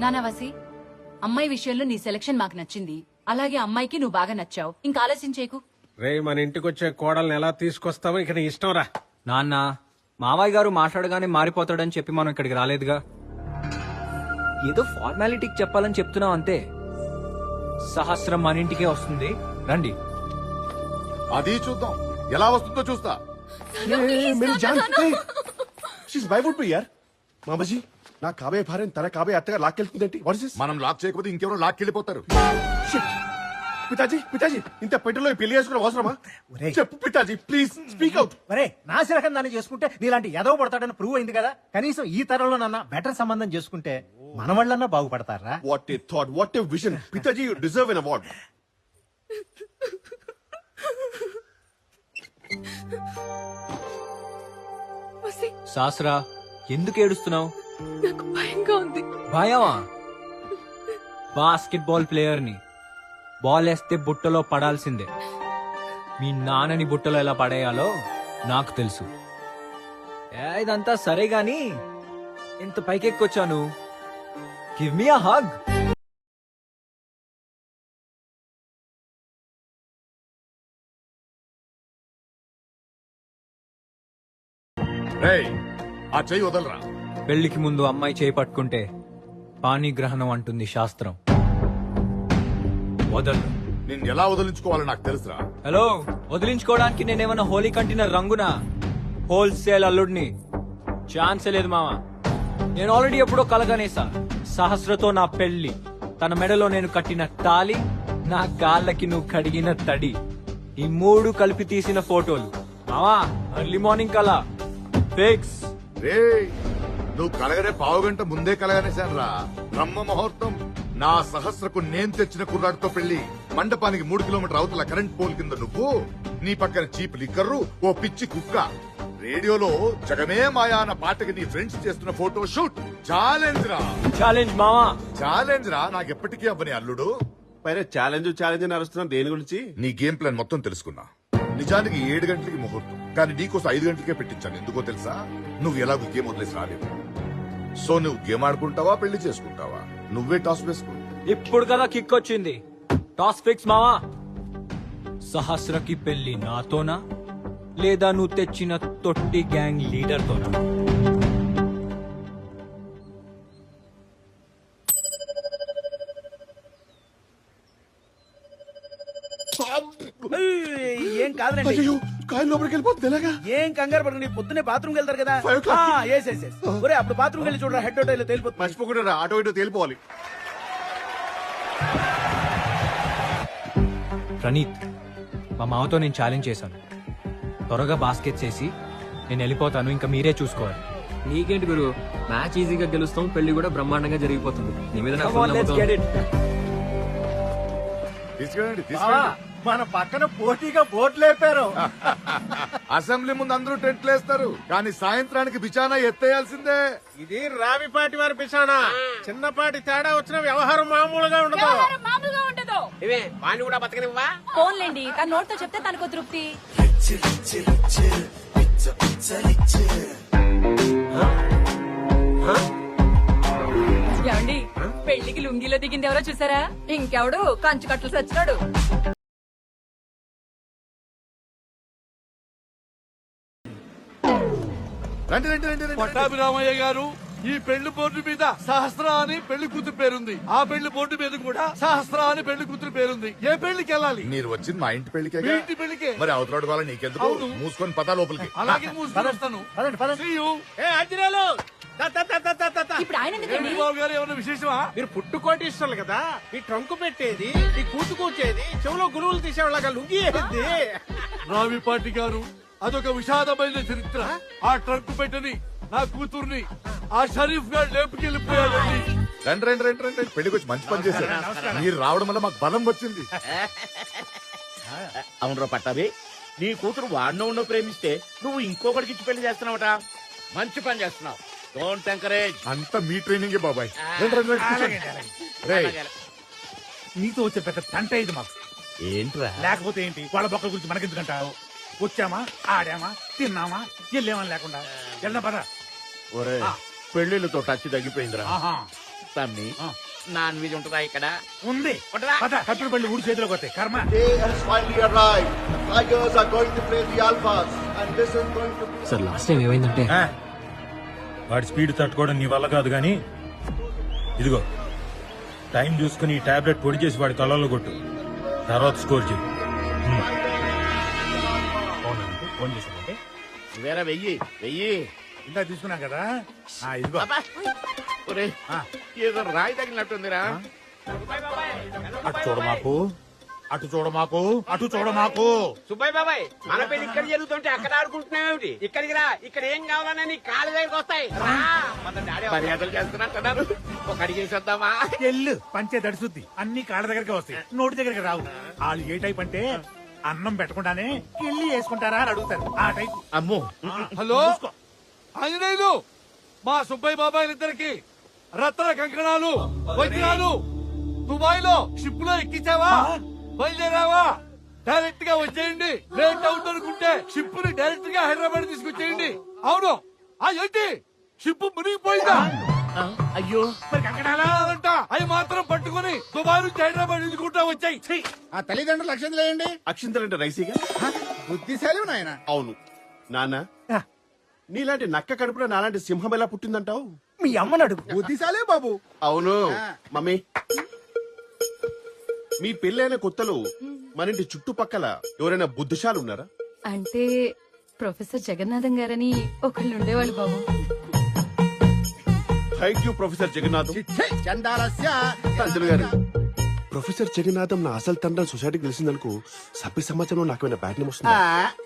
నానా వసి, అమ్మాయి విషయంలో నీ సెలక్షన్ మాకు నచ్చింది. అలాగే అమ్మాయికి నువ్వు బాగా నచ్చావు. ఇంకా ఆలస్యం చేయకు. రే, మన ఇంటికి వచ్చే కోడల్ని ఎలా తీసుకొస్తావో ఇక నీ ఇష్టం రా. నాన్న, మావయ్య గారు మాట్లాడగానే మారిపోతాడని చెప్పి మనం ఇక్కడికి రాలేదుగా. ఏదో ఫార్మాలిటీకి చెప్పాలని చెప్తున్నాం అంతే. సహస్రం మన ఇంటికే వస్తుంది, రండి. అది చూద్దాం, ఎలా వస్తుందో చూస్తా. మామజీ, నా కాబోయే భార్యను తన కాబోయే అత్తగా లాక్కెళ్తుందేంటి? మనం లాక్ చేయకపోతే ఇంకెవరో లాక్కెళ్ళిపోతారు. పితాజీ, పితాజీ, ఇంత పెట్టులో పెళ్లి చేసుకునే అవసరమా? ఒరేయ్. చెప్పు పితాజీ, ప్లీజ్ స్పీక్ అవుట్. మరే నాశరకం దాన్ని చేసుకుంటే నీలాంటి ఎదవ పడతాడని ప్రూవ్ అయింది కదా. కనీసం ఈ తరంలో నన్న బెటర్ సంబంధం చేసుకుంటే మన వాళ్ళన్నా బాగుపడతారా? What a thought, what a vision. పితాజీ, యు డిజర్వ్ ఎన్ అవార్డ్. శాస్త్రా, ఎందుకు ఏడుస్తున్నావు? నాకు భయంగా ఉంది. భయమా? బాస్కెట్ బాల్ ప్లేయర్ని బాల్ వేస్తే బుట్టలో పడాల్సిందే. మీ నాన్నని బుట్టలో ఎలా పడేయాలో నాకు తెలుసు. ఇదంతా సరే గాని ఇంత పైకెక్కొచ్చాను. Give me a hug. రేయ్, ఆ చెయ్యి వదలరా. పెళ్లికి ముందు అమ్మాయి చేయి పట్టుకుంటే పాణిగ్రహణం అంటుంది శాస్త్రం. వదలు. నిన్ను ఎలా వదిలించుకోవాలో నాకు తెలుసురా. హలో, వదిలించుకోవడానికి నేనేమన్నా హోలీ కంటిన రంగునా? హోల్సేల్ అల్లుడిని. ఛాన్సే లేదు మావా. నేను ఆల్రెడీ ఎప్పుడో కలగనేసా. సహస్రతో నా పెళ్లి, తన మెడలో నేను కట్టిన తాలి, నా కాళ్ళకి నువ్వు కడిగిన తడి, ఈ మూడు కలిపి తీసిన ఫోటోలు. మావా, ఎర్లీ మార్నింగ్ కలా ఫిక్స్. రేయ్, నువ్వు కలగనే పావుగంట ముందే కలగనేశాను రా. బ్రహ్మ ముహూర్తం. నా సహస్రకు నేను తెచ్చిన కుర్రాడితో పెళ్లి. మండపానికి 3 కిలోమీటర్ అవతల కరెంట్ పోల్ కింద నువ్వు, నీ పక్కన చీప్ లిక్కర్రు, ఓ పిచ్చి కుక్క. రేడియోలో జగమే మాయా అన్న పాటకి నీ ఫ్రెండ్స్ చేస్తున్న ఫోటో షూట్. ఛాలెంజ్ రా, ఛాలెంజ్ మావా. ఛాలెంజ్ రా. నాకు ఎప్పటికీ అవ్వని అల్లుడు. పైన ఛాలెంజ్ ఛాలెంజ్ అని అరుస్తున్నాం దేని గురించి? నీ గేమ్ ప్లాన్ మొత్తం తెలుసుకున్నా. నిజానికి 7 గంటలకి ముహూర్తం, కానీ నీకోసం 5 గంటలకే పెట్టించాను. ఎందుకో తెలుసా? నువ్వు ఎలాగో గేమ్ వదిలేసి రాలేవు. సో నువ్వు గేమ్ ఆడుకుంటావా, పెళ్లి చేసుకుంటావా? నువ్వే టాస్ వేసుకో. ఇప్పుడు కదా కిక్ వచ్చింది. టాస్ ఫిక్స్ మావా. సహస్రకి పెళ్లి నాతోనా, లేదా నువ్వు తెచ్చిన తొట్టి గ్యాంగ్ లీడర్ తోనా? ఏం కాదులేండి. అయ్యో, కాయలు లోపలికి వెళ్ళిపోతుంది ఎలాగా? ఏం కంగారు పడకండి. పొద్దునే బాత్రూమ్ వెళ్తారు కదా. 5 o'clock. ఒరే, అప్పుడు బాత్రూమ్ వెళ్ళి చూడరా, హెడ్ హోటల్ తేలిపోతుంది. మర్చిపోకుండా ఆటో ఇటో తేలిపోవాలి. ప్రణీత్, మా మామతో నేను ఛాలెంజ్ చేశాను. త్వరగా బాస్కెట్ చేసి నేను వెళ్ళిపోతాను, ఇంకా మీరే చూసుకోవాలి. నీకేంటి గురు, మ్యాచ్ ఈజీగా గెలుస్తాం, పెళ్లి కూడా బ్రహ్మాండంగా జరిగిపోతుంది. నీ మీద నాకు Come on, full let's నమ్మకం. get it. తీసుకెళ్ళండి, బావా, తీసుకెళ్ళండి. మన పక్కన పోటీగా బోట్లు లేపారు. అసెంబ్లీ ముందు అందరూ టెంట్లు వేస్తారు, కానీ సాయంత్రానికి బిచానా ఎత్తేయాల్సిందే. ఇది రావిపాటి వారి పిసానా. చిన్నపాటి తేడా వచ్చిన వ్యవహారం మామూలుగా ఉండదు. మామూలుగా ఉండదు. ఇవే వాణ్ణి కూడా బతకనివ్వా? ఫోన్లేండి, తన నోటితో చెప్తే తనకు తృప్తి. ఏమండి, పెళ్లికి లుంగిలో దిగింది ఎవరో చూసారా? ఇంకెవడు కంచు కట్టలు సచ్చినాడు. రండి రండి రండి రండి. పట్టాభిరామయ్య గారు, ఈ పెళ్లి బోర్డు మీద సహస్ర అని పెళ్లి కూతురు పేరుంది. ఆ పెళ్లి బోర్డు మీద కూడా సహస్ర అని పెళ్లి కూతురు పేరుంది. ఏ పెళ్లికి వెళ్ళాలి? మీరు వచ్చింది మా ఇంటి పెళ్లికే. మీ ఇంటి పెళ్లికే. మరి అవతరాడు వాళ్ళ నీకెందుకు? అవును. మూసుకొని పదా లోపలికి. అలాగే మూసుకొని వస్తాను. పదండి, పదండి. See you. ఏ అంజనేయులు, ఇప్పుడు ఆయన ఎందుకండి? బాబు గారు, ఏమైనా విశేషమా? మీరు పుట్టుకోటిస్తారు కదా, ఈ ట్రంకు పెట్టేది, ఈ కూతుకూర్చేది, చెవులో గురువులు తీసేవాళ్ళగా లుంగి ఏది? రావిపాటి గారు, అదొక విషాదమైన చరిత్ర. ఆ ట్రక్ పెట్టని నా కూతుర్ని ఆ షరీఫ్ గారు లేపుకెళ్ళిపోయాడండి. రండి రండి రండి రండి. పెళ్లికి వచ్చి మంచి పని చేశారు. మీరు రావడం వల్ల మాకు బలం వచ్చింది. అవునరా పట్టాభి, నీ కూతురు వాడినో ఉన్నో ప్రేమిస్తే నువ్వు ఇంకొకటికి ఇచ్చి పెళ్లి చేస్తున్నావట. మంచి పని చేస్తున్నావు. Don't encourage. అంతా మీ ట్రైనింగే బాబాయ్. రండి రండి రండి, కూర్చోండి. రేయ్, నీతో వచ్చే పెద్ద తంట ఇది మాకు. ఏంట్రా? లేకపోతే ఏంటి, వాళ్ళ బొక్కల గురించి మనకెందుకంటావు? వచ్చామా, ఆడామా, తిన్నామా, వెళ్ళామని లేకుండా వెళ్దాం పద. ఒరే, పెళ్లిళ్ళతో టచ్ తగ్గిపోయిందిరా. ఆహా, తమ్మి నాన్ వెజ్ ఉంటుందా ఇక్కడ? ఉంది ఉంటుందా? కట్టుడు పళ్ళు ఊడి చేతిలోకి వస్తాయి కర్మ. సార్ లాస్ట్ టైం ఏమైందంటే వాడి స్పీడ్ తట్టుకోవడం నీ వల్ల కాదు గాని ఇదిగో టైం చూసుకుని ఈ టాబ్లెట్ పొడి చేసి వాడి కళ్ళల్లో కొట్టు, తర్వాత స్కోర్ చేయి. ఫోన్ చేశానంటే వేరే వెయ్యి వెయ్యి. ఇందా తీసుకున్నాం కదా, ఇదిగో. అబ్బా! ఒరేయ్, ఏదో రాయి తగిలినట్టుందిరా. అటు చూడమాకు, అటు చూడమాకు, అటు చూడమాకు. సుబ్బయ్య బాబాయ్, మన పెళ్లి ఇక్కడ జరుగుతుంటే అక్కడ ఆడుకుంటున్నావు. ఇక్కడికి రా, ఇక్కడ ఏం కావాలన్నా నీ కాళ్ళ దగ్గరికి వస్తాయి. మర్యాదలు చేస్తున్నట్టున్నారు, ఒక అడిగేసేద్దామా? ఎల్లు పంచే దడిసుద్ది, అన్ని కాళ్ళ దగ్గరికి వస్తాయి, నోటి దగ్గరికి రావు. వాళ్ళు ఏ టైప్ అంటే అన్నం పెట్టకుండానే కిల్లి వేసుకుంటారా అని అడుగుతారు, ఆ టైప్. అమ్మో, హలో ఆంజనేయులు, మా సుబ్బయ్య బాబాయ్ ఇద్దరికి రత్న కంకణాలు వజ్రాలు దుబాయ్ లో షిప్ లో ఎక్కించావా? బయలుదేరావా? డైరెక్ట్ గా వచ్చేయండి. లేట్ అవుట్ అనుకుంటే షిప్ ని డైరెక్ట్ గా హైదరాబాద్ తీసుకొచ్చేయండి. అవును, ఏంటి షిప్ మునిగిపోయిందా? అయ్యో, మరి కంకణాలా? కాదంట, అవి మాత్రం పట్టుకుని దుబాయ్ నుంచి హైదరాబాద్ ఎదుగుకుంటా వచ్చాయి. ఆ తల్లిదండ్రులు అక్షంతలు వేయండి. అక్షింతలంటే రైసీగా? బుద్ధిశాలి నాయన. అవును నాన్న, నీలాంటి నక్క కడుపులో నాలాంటి సింహం ఎలా పుట్టిందంటావు? మీ అమ్మని అడుగు. బుద్ధిశాలి బాబు. అవును మమ్మీ, మీ పెళ్ళైన కొత్తలో మన ఇంటి చుట్టుపక్కల ఎవరైనా బుద్ధిశాలు ఉన్నారా? అంటే ప్రొఫెసర్ జగన్నాథం గారని ఒకళ్ళు ఉండేవాళ్ళు బాబు. Thank you professor Jagannatham. చందాలస్య పంతులు గారు, ప్రొఫెసర్ జగన్నాథం నా అసలు తండ్రి సొసైటీకి తెలిసిందనుకో, సభ్య సమాజంలో నాకు ఏమైనా బ్యాడ్ నేమ్ వస్తుందా?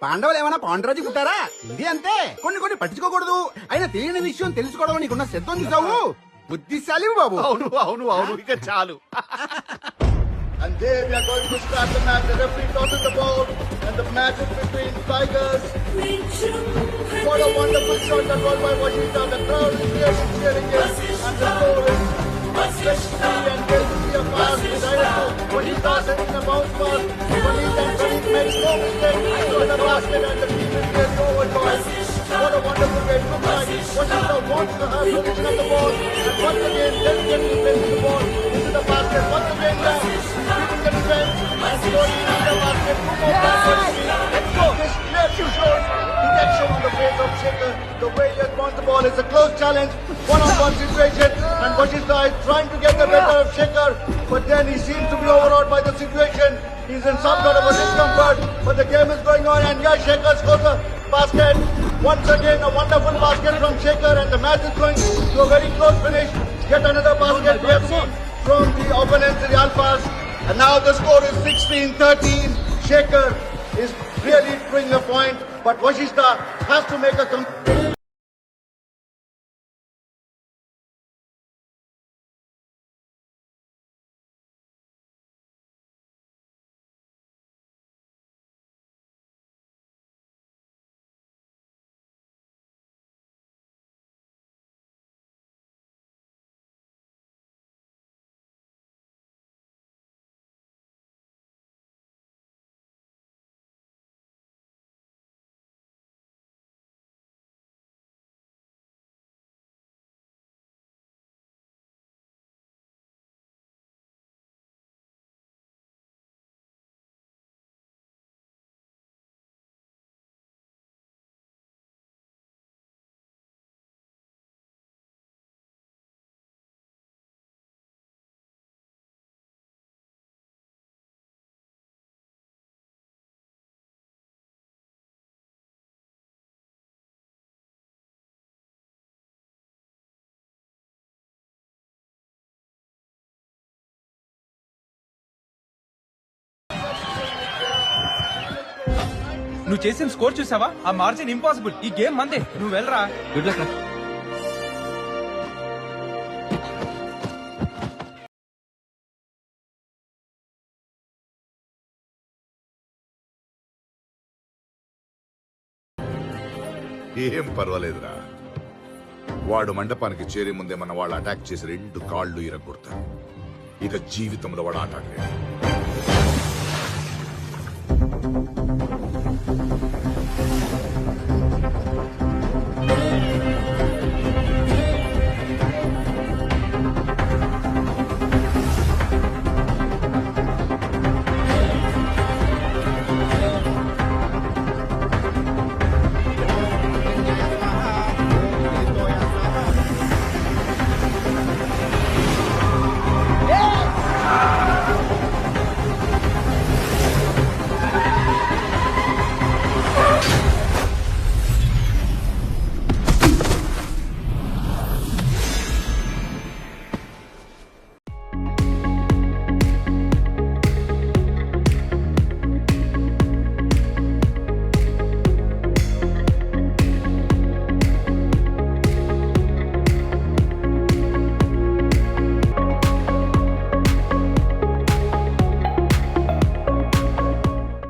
పాండవులు ఏమైనా పాండురాజు పుట్టారా? ఇది అంతే, కొన్ని పట్టించుకోకూడదు. అయినా తెలియని విషయం తెలుసుకోవడం నీకున్న సిద్ధం చూసావు. బుద్ధిశాలి బాబు. అవును అవును అవును, ఇక చాలు. And there we are going to start the match. The referee tosses the ball, and the match is between Tigers. What a wonderful shot that was by Washington. The crowd is really cheering it, and the score is 1-3. And there will be a pass decided to Washington setting the bounce pass. Washington makes no mistake to the basket, and the team is really overjoyed. What a wonderful way to look like. Washington wants to have possession of the ball, and once again, delicately placing the ball into the basket. Once again, now. The defense and scoring in the basket. Two more points. Let's go. This clearly shows detection on the face of Shaker. The way he has won the ball is a close challenge, one-on-one situation, and Washington is trying to get the better of Shaker, but then he seems to be overawed by the situation. He's in some sort of a discomfort, but the game is going on, and yeah, Shaker scores a basket. Once again, a wonderful basket from Shaker, and the match is going to a very close finish. Yet another basket we have seen from the opponents in the Alphas. And now the score is 16-13. Shaker is really proving a point, but Washington has to make a నువ్వు చేసిన score చూసావా? ఆ margin impossible. ఈ game మందే. నువ్వు వెళ్ళరా. Good luck. ఏం పర్వాలేదురా, వాడు మండపానికి చేరే ముందే మన వాళ్ళు అటాక్ చేసి 2 కాళ్ళు ఇరగొడతారు. ఇక జీవితంలో వాడు ఆట ఆడలేడు.